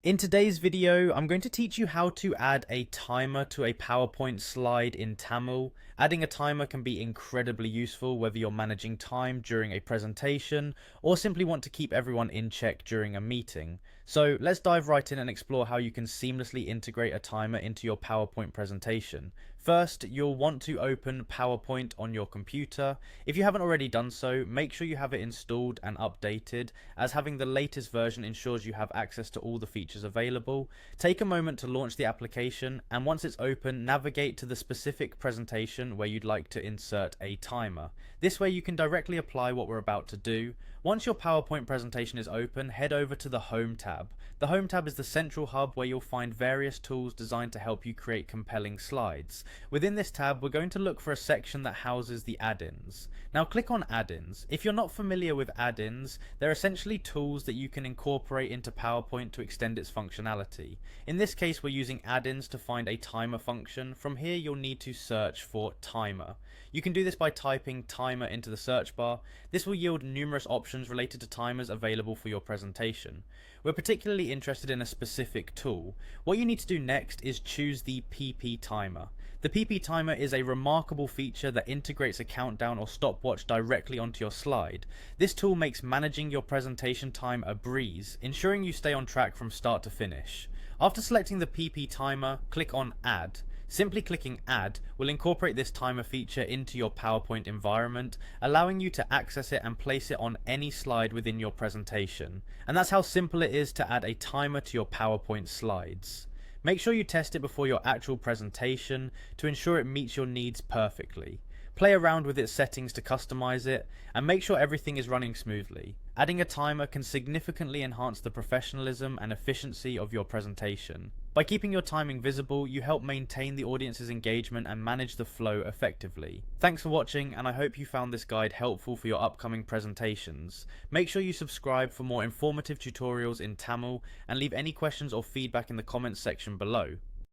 In today's video, I'm going to teach you how to add a timer to a PowerPoint slide in Tamil. Adding a timer can be incredibly useful whether you're managing time during a presentation or simply want to keep everyone in check during a meeting. So let's dive right in and explore how you can seamlessly integrate a timer into your PowerPoint presentation. First, you'll want to open PowerPoint on your computer. If you haven't already done so, make sure you have it installed and updated, as having the latest version ensures you have access to all the features available. Take a moment to launch the application, and once it's open, navigate to the specific presentation where you'd like to insert a timer. This way you can directly apply what we're about to do. Once your PowerPoint presentation is open, head over to the Home tab. The Home tab is the central hub where you'll find various tools designed to help you create compelling slides. Within this tab, we're going to look for a section that houses the add-ins. Now click on add-ins. If you're not familiar with add-ins, they're essentially tools that you can incorporate into PowerPoint to extend its functionality. In this case, we're using add-ins to find a timer function. From here, you'll need to search for timer. You can do this by typing timer into the search bar. This will yield numerous options related to timers available for your presentation. We're particularly interested in a specific tool. What you need to do next is choose the PP timer. The PP timer is a remarkable feature that integrates a countdown or stopwatch directly onto your slide. This tool makes managing your presentation time a breeze, ensuring you stay on track from start to finish. After selecting the PP timer, click on Add. Simply clicking Add will incorporate this timer feature into your PowerPoint environment, allowing you to access it and place it on any slide within your presentation. And that's how simple it is to add a timer to your PowerPoint slides. Make sure you test it before your actual presentation to ensure it meets your needs perfectly. Play around with its settings to customize it, and make sure everything is running smoothly. Adding a timer can significantly enhance the professionalism and efficiency of your presentation. By keeping your timing visible, you help maintain the audience's engagement and manage the flow effectively. Thanks for watching, and I hope you found this guide helpful for your upcoming presentations. Make sure you subscribe for more informative tutorials in Tamil, and leave any questions or feedback in the comments section below.